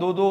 2-2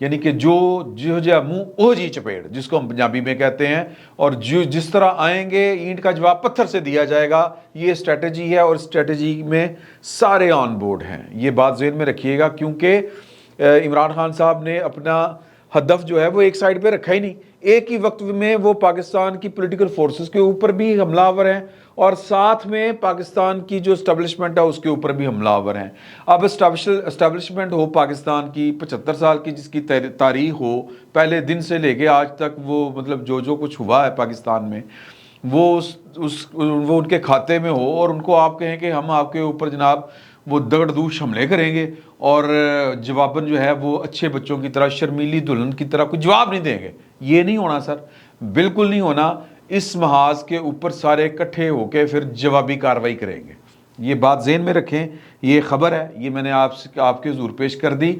یعنی کہ جو جا منہ او جی چپیڑ جس کو ہم پنجابی میں کہتے ہیں، اور جو جس طرح آئیں گے اینٹ کا جواب پتھر سے دیا جائے گا، یہ اسٹریٹجی ہے، اور اسٹریٹجی میں سارے آن بورڈ ہیں. یہ بات ذہن میں رکھیے گا، کیونکہ عمران خان صاحب نے اپنا ہدف جو ہے وہ ایک سائڈ پہ رکھا ہی نہیں. ایک ہی وقت میں وہ پاکستان کی پولیٹیکل فورسز کے اوپر بھی حملہ آور ہیں، اور ساتھ میں پاکستان کی جو اسٹیبلشمنٹ ہے اس کے اوپر بھی حملہ آور ہیں. اب اسٹیبلشمنٹ ہو پاکستان کی 75 سال کی جس کی تاریخ ہو، پہلے دن سے لے کے آج تک وہ مطلب جو کچھ ہوا ہے پاکستان میں وہ وہ ان کے کھاتے میں ہو، اور ان کو آپ کہیں کہ ہم آپ کے اوپر جناب وہ دگڑ دوش حملے کریں گے، اور جواباً جو ہے وہ اچھے بچوں کی طرح شرمیلی دلہن کی طرح کوئی جواب نہیں دیں گے. یہ نہیں ہونا سر، بالکل نہیں ہونا. اس محاذ کے اوپر سارے اکٹھے ہو کے پھر جوابی کارروائی کریں گے. یہ بات ذہن میں رکھیں، یہ خبر ہے، یہ میں نے آپ کے حضور پیش کر دی.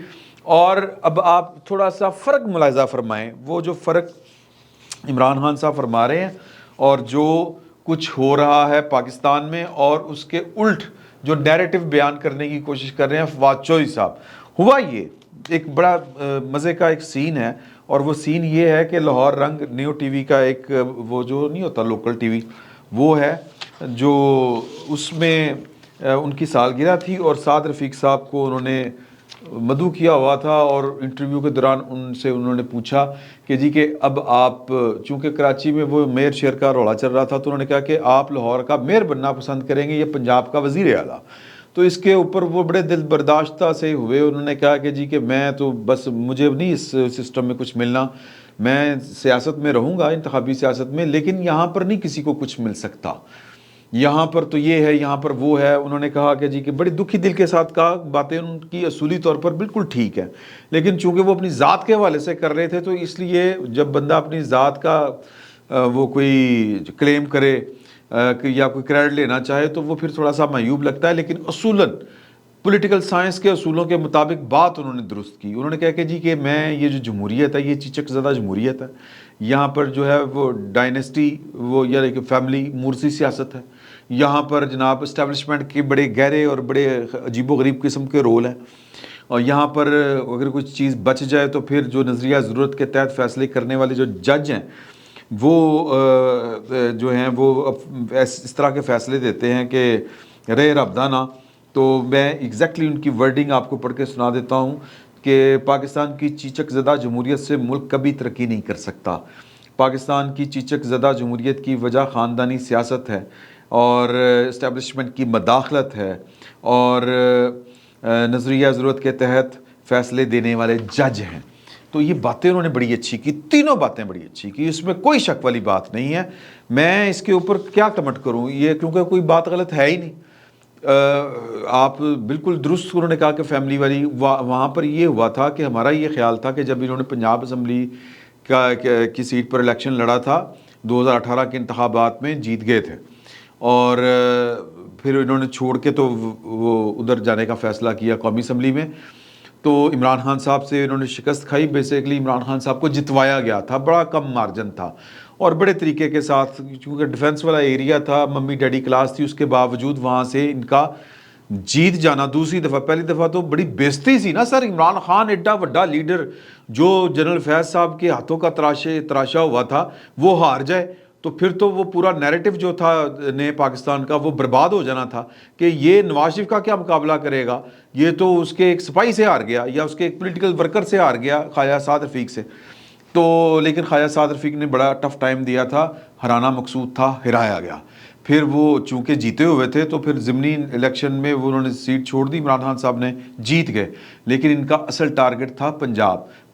اور اب آپ تھوڑا سا فرق ملاحظہ فرمائیں، وہ جو فرق عمران خان صاحب فرما رہے ہیں اور جو کچھ ہو رہا ہے پاکستان میں، اور اس کے الٹ جو نیریٹو بیان کرنے کی کوشش کر رہے ہیں فواد چوہدری صاحب. ہوا یہ ایک بڑا مزے کا ایک سین ہے، اور وہ سین یہ ہے کہ لاہور رنگ نیو ٹی وی کا ایک وہ جو نہیں ہوتا لوکل ٹی وی، وہ ہے جو اس میں ان کی سالگرہ تھی، اور سعد رفیق صاحب کو انہوں نے مدعو کیا ہوا تھا، اور انٹرویو کے دوران انہوں نے پوچھا کہ جی کہ اب آپ چونکہ کراچی میں وہ میئر شیئر کا رولا چل رہا تھا، تو انہوں نے کہا کہ آپ لاہور کا میئر بننا پسند کریں گے یا پنجاب کا وزیر اعلیٰ. تو اس کے اوپر وہ بڑے دل برداشتہ سے ہوئے، انہوں نے کہا کہ جی کہ میں تو بس مجھے نہیں اس سسٹم میں کچھ ملنا، میں سیاست میں رہوں گا، انتخابی سیاست میں، لیکن یہاں پر نہیں کسی کو کچھ مل سکتا، یہاں پر تو یہ ہے، یہاں پر وہ ہے. انہوں نے کہا کہ جی کہ بڑی دکھی دل کے ساتھ کہا، باتیں ان کی اصولی طور پر بالکل ٹھیک ہے، لیکن چونکہ وہ اپنی ذات کے حوالے سے کر رہے تھے، تو اس لیے جب بندہ اپنی ذات کا وہ کوئی کلیم کرے یا کوئی کریڈٹ لینا چاہے تو وہ پھر تھوڑا سا معیوب لگتا ہے. لیکن اصولاً پولیٹیکل سائنس کے اصولوں کے مطابق بات انہوں نے درست کی. انہوں نے کہا کہ جی کہ میں یہ جو جمہوریت ہے یہ چیچک زدہ جمہوریت ہے، یہاں پر جو ہے وہ ڈائنیسٹی وہ یا ایک فیملی مورثی سیاست ہے، یہاں پر جناب اسٹیبلشمنٹ کے بڑے گہرے اور بڑے عجیب و غریب قسم کے رول ہیں، اور یہاں پر اگر کوئی چیز بچ جائے تو پھر جو نظریہ ضرورت کے تحت فیصلے کرنے والے جو جج ہیں وہ جو ہیں وہ اس طرح کے فیصلے دیتے ہیں کہ رے ربدانہ. تو میں ایگزیکٹلی ان کی ورڈنگ آپ کو پڑھ کے سنا دیتا ہوں کہ پاکستان کی چیچک زدہ جمہوریت سے ملک کبھی ترقی نہیں کر سکتا. پاکستان کی چیچک زدہ جمہوریت کی وجہ خاندانی سیاست ہے، اور اسٹیبلشمنٹ کی مداخلت ہے، اور نظریہ ضرورت کے تحت فیصلے دینے والے جج ہیں. تو یہ باتیں انہوں نے بڑی اچھی کی، تینوں باتیں بڑی اچھی کی، اس میں کوئی شک والی بات نہیں ہے. میں اس کے اوپر کیا کمنٹ کروں، یہ کیونکہ کوئی بات غلط ہے ہی نہیں. آپ بالکل درست انہوں نے کہا کہ فیملی والی وہاں پر یہ ہوا تھا کہ ہمارا یہ خیال تھا کہ جب انہوں نے پنجاب اسمبلی کی سیٹ پر الیکشن لڑا تھا 2018 کے انتخابات میں جیت گئے تھے، اور پھر انہوں نے چھوڑ کے تو وہ ادھر جانے کا فیصلہ کیا قومی اسمبلی میں. تو عمران خان صاحب سے انہوں نے شکست کھائی. بیسیکلی عمران خان صاحب کو جتوایا گیا تھا، بڑا کم مارجن تھا، اور بڑے طریقے کے ساتھ، کیونکہ ڈیفنس والا ایریا تھا، ممی ڈیڈی کلاس تھی، اس کے باوجود وہاں سے ان کا جیت جانا دوسری دفعہ. پہلی دفعہ تو بڑی بےزتی سی نا سر، عمران خان ایڈا بڑا لیڈر جو جنرل فیض صاحب کے ہاتھوں کا تراشا ہوا تھا وہ ہار جائے، تو پھر تو وہ پورا نیریٹو جو تھا نئے پاکستان کا وہ برباد ہو جانا تھا کہ یہ نواز شریف کا کیا مقابلہ کرے گا، یہ تو اس کے ایک سپاہی سے ہار گیا یا اس کے ایک پولیٹیکل ورکر سے ہار گیا، خواجہ سعد رفیق سے. تو لیکن خواجہ سعد رفیق نے بڑا ٹف ٹائم دیا تھا، ہرانا مقصود تھا، ہرایا گیا. پھر وہ چونکہ جیتے ہوئے تھے تو پھر ضمنی الیکشن میں وہ انہوں نے سیٹ چھوڑ دی، عمران خان صاحب نے جیت گئے. لیکن ان کا اصل ٹارگٹ تھا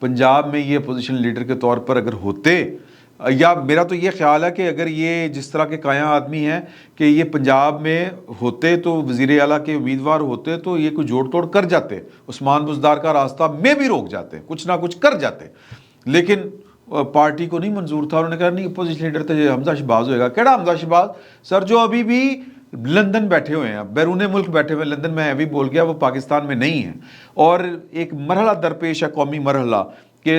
پنجاب میں یہ اپوزیشن لیڈر کے طور پر اگر ہوتے، یا میرا تو یہ خیال ہے کہ اگر یہ جس طرح کے قائم آدمی ہیں کہ یہ پنجاب میں ہوتے تو وزیر اعلیٰ کے امیدوار ہوتے تو یہ کوئی جوڑ توڑ کر جاتے، عثمان بزدار کا راستہ میں بھی روک جاتے، کچھ نہ کچھ کر جاتے. لیکن پارٹی کو نہیں منظور تھا، انہوں نے کہا نہیں اپوزیشن لیڈر تو حمزہ شہباز ہوئے گا. کیڑا حمزہ شہباز سر، جو ابھی بھی لندن بیٹھے ہوئے ہیں، بیرون ملک بیٹھے ہوئے ہیں. لندن میں ابھی بول گیا، وہ پاکستان میں نہیں ہے. اور ایک مرحلہ درپیش ہے، قومی مرحلہ، کہ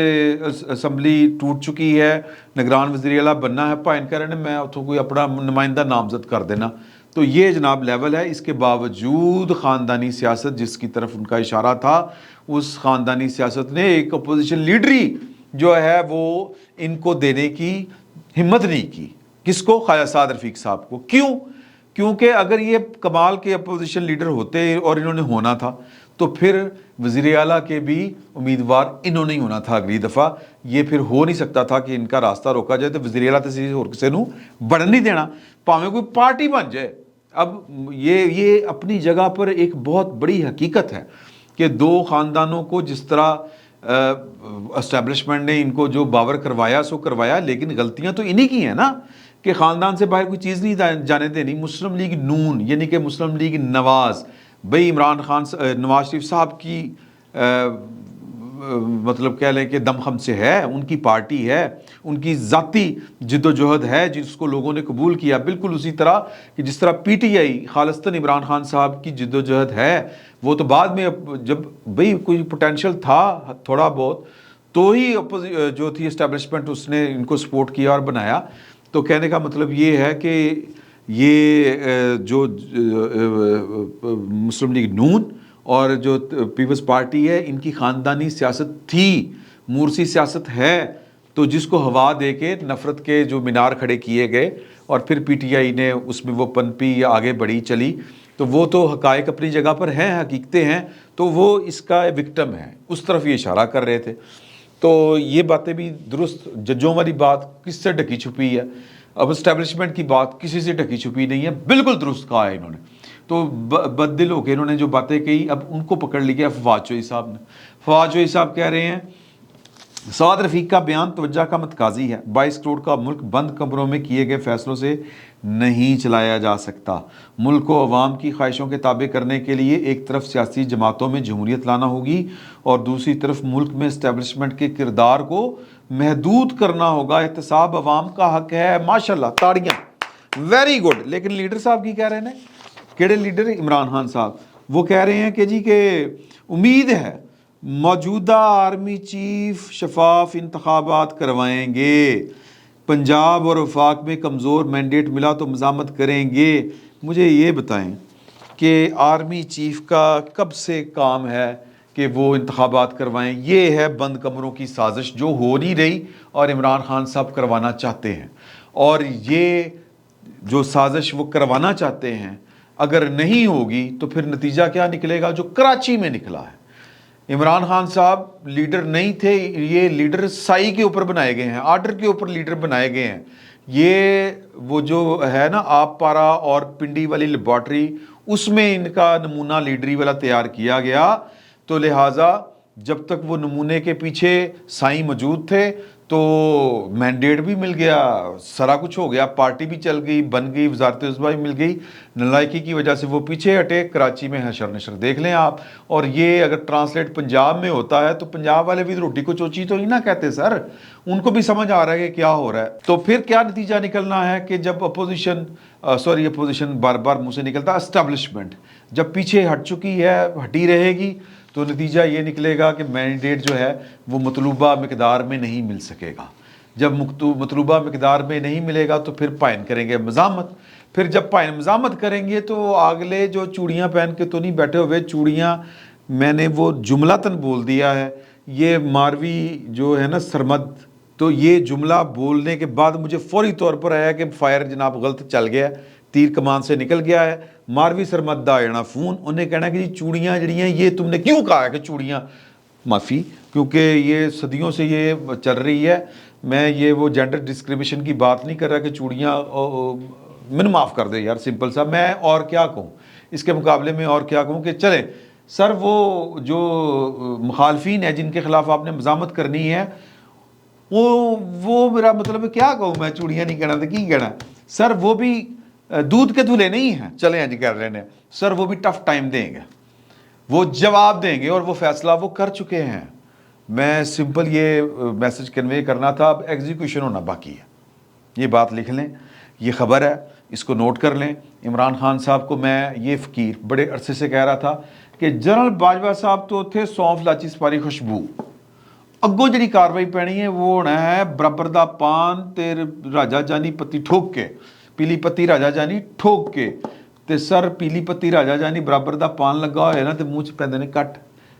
اسمبلی ٹوٹ چکی ہے، نگران وزیر اعلیٰ بننا ہے. پائن کہہ رہے ہیں میں اتوں کوئی اپنا نمائندہ نامزد کر دینا. تو یہ جناب لیول ہے. اس کے باوجود خاندانی سیاست جس کی طرف ان کا اشارہ تھا، اس خاندانی سیاست نے ایک اپوزیشن لیڈری جو ہے وہ ان کو دینے کی ہمت نہیں کی. کس کو؟ خواجہ سعد رفیق صاحب کو. کیوں؟ کیونکہ اگر یہ کمال کے اپوزیشن لیڈر ہوتے اور انہوں نے ہونا تھا تو پھر وزیر اعلیٰ کے بھی امیدوار انہوں نے ہی ہونا تھا اگلی دفعہ. یہ پھر ہو نہیں سکتا تھا کہ ان کا راستہ روکا جائے. تو وزیر اعلیٰ کسی نو بڑھن نہیں دینا، پاویں کوئی پارٹی بن جائے. اب یہ اپنی جگہ پر ایک بہت بڑی حقیقت ہے کہ دو خاندانوں کو جس طرح اسٹیبلشمنٹ نے ان کو جو باور کروایا سو کروایا، لیکن غلطیاں تو انہی کی ہیں نا کہ خاندان سے باہر کوئی چیز نہیں جانے دینی. مسلم لیگ نون یعنی کہ مسلم لیگ نواز، بھئی عمران خان نواز شریف صاحب کی مطلب کہہ لیں کہ دم سے ہے، ان کی پارٹی ہے، ان کی ذاتی جد و جہد ہے جس کو لوگوں نے قبول کیا. بالکل اسی طرح کہ جس طرح پی ٹی آئی خالصتاً عمران خان صاحب کی جد و جہد ہے. وہ تو بعد میں جب بھئی کوئی پوٹینشل تھا تھوڑا بہت تو ہی جو تھی اسٹیبلشمنٹ اس نے ان کو سپورٹ کیا اور بنایا. تو کہنے کا مطلب یہ ہے کہ یہ جو مسلم لیگ نون اور جو پیپلز پارٹی ہے ان کی خاندانی سیاست تھی، مورسی سیاست ہے. تو جس کو ہوا دے کے نفرت کے جو مینار کھڑے کیے گئے اور پھر پی ٹی آئی نے اس میں وہ پنپی یا آگے بڑھی چلی، تو وہ تو حقائق اپنی جگہ پر ہیں، حقیقتیں ہیں. تو وہ اس کا وکٹم ہے، اس طرف یہ اشارہ کر رہے تھے. تو یہ باتیں بھی درست، ججوں والی بات کس سے ڈھکی چھپی ہے، اب اسٹیبلشمنٹ کی بات کسی سے ڈھکی چھپی نہیں ہے، بالکل درست کہا ہے انہوں نے. تو بد دل ہو کے انہوں نے جو باتیں کہی اب ان کو پکڑ لیا فواد چوہی صاحب نے. فواد چوہی صاحب کہہ رہے ہیں سعد رفیق کا بیان توجہ کا متقاضی ہے. 22 کروڑ کا ملک بند کمروں میں کیے گئے فیصلوں سے نہیں چلایا جا سکتا. ملک کو عوام کی خواہشوں کے تابع کرنے کے لیے ایک طرف سیاسی جماعتوں میں جمہوریت لانا ہوگی اور دوسری طرف ملک میں اسٹیبلشمنٹ کے کردار کو محدود کرنا ہوگا. احتساب عوام کا حق ہے. ماشاءاللہ، تاڑیاں، ویری گڈ. لیکن لیڈر صاحب کی کہہ رہے ہیں، کیڑے لیڈر؟ عمران خان صاحب. وہ کہہ رہے ہیں کہ جی کہ امید ہے موجودہ آرمی چیف شفاف انتخابات کروائیں گے، پنجاب اور وفاق میں کمزور مینڈیٹ ملا تو مزاحمت کریں گے. مجھے یہ بتائیں کہ آرمی چیف کا کب سے کام ہے کہ وہ انتخابات کروائیں؟ یہ ہے بند کمروں کی سازش جو ہو نہیں رہی اور عمران خان صاحب کروانا چاہتے ہیں. اور یہ جو سازش وہ کروانا چاہتے ہیں اگر نہیں ہوگی تو پھر نتیجہ کیا نکلے گا جو کراچی میں نکلا ہے. عمران خان صاحب لیڈر نہیں تھے، یہ لیڈر سائی کے اوپر بنائے گئے ہیں، آرڈر کے اوپر لیڈر بنائے گئے ہیں. یہ وہ جو ہے نا آپ پارا اور پنڈی والی لیبارٹری، اس میں ان کا نمونہ لیڈری والا تیار کیا گیا. تو لہٰذا جب تک وہ نمونے کے پیچھے سائی موجود تھے تو مینڈیٹ بھی مل گیا، سارا کچھ ہو گیا، پارٹی بھی چل گئی، بن گئی، وزارت عظمیٰ بھی مل گئی. نالائکی کی وجہ سے وہ پیچھے ہٹے، کراچی میں حشر نشر دیکھ لیں آپ. اور یہ اگر ٹرانسلیٹ پنجاب میں ہوتا ہے تو پنجاب والے بھی روٹی کو چوچی تو نہیں نہ کہتے سر، ان کو بھی سمجھ آ رہا ہے کہ کیا ہو رہا ہے. تو پھر کیا نتیجہ نکلنا ہے کہ جب اپوزیشن بار بار منہ سے نکلتا، اسٹیبلشمنٹ جب پیچھے ہٹ چکی ہے، ہٹی رہے گی، تو نتیجہ یہ نکلے گا کہ مینڈیٹ جو ہے وہ مطلوبہ مقدار میں نہیں مل سکے گا. جب مطلوبہ مقدار میں نہیں ملے گا تو پھر پائن کریں گے مزاحمت. پھر جب پائن مزاحمت کریں گے تو اگلے جو چوڑیاں پہن کے تو نہیں بیٹھے ہوئے، چوڑیاں میں نے وہ جملتاً بول دیا ہے. یہ ماروی جو ہے نا سرمد، تو یہ جملہ بولنے کے بعد مجھے فوری طور پر آیا کہ فائر جناب غلط چل گیا، تیر کمان سے نکل گیا ہے. ماروی سرمد دا آنا فون، انہیں کہنا کہ جی چوڑیاں جڑی ہیں یہ تم نے کیوں کہا ہے کہ چوڑیاں، معافی کیونکہ یہ صدیوں سے یہ چل رہی ہے. میں یہ وہ جینڈر ڈسکریمنیشن کی بات نہیں کر رہا کہ چوڑیاں، میں معاف کر دے یار، سمپل سا. میں اور کیا کہوں اس کے مقابلے میں، اور کیا کہوں کہ چلیں سر وہ جو مخالفین ہیں جن کے خلاف آپ نے مزاحمت کرنی ہے وہ میرا مطلب کیا کہوں میں، چوڑیاں نہیں کہنا تو کی کہنا سر. وہ بھی دودھ کے دھلے نہیں ہیں، چلیں جی کر رہے ہیں سر، وہ بھی ٹف ٹائم دیں گے، وہ جواب دیں گے اور وہ فیصلہ وہ کر چکے ہیں. میں سمپل یہ میسج کنوے کرنا تھا، اب ایگزیکیوشن ہونا باقی ہے. یہ بات لکھ لیں، یہ خبر ہے، اس کو نوٹ کر لیں. عمران خان صاحب کو میں یہ فقیر بڑے عرصے سے کہہ رہا تھا کہ جنرل باجوہ صاحب تو تھے سونف لاچی سپاری خوشبو، اگوں جڑی کاروائی پینی ہے وہ ہونا ہے برابر دا پان تے راجا جانی پتی ٹھوک کے، پیلی پتی راجا جانی ٹھوک کے. ਤੇ ਸਰ ਪੀਲੀ ਪੱਤੀ ਰਾਜਾ ਜਾਨੀ ਬਰਾਬਰ ਦਾ ਪਾਨ ਲੱਗਾ ਹੋਇਆ ਨਾ ਤੇ ਮੂੰਹ 'ਚ ਪੈਂਦੇ ਨੇ ਕੱਟ।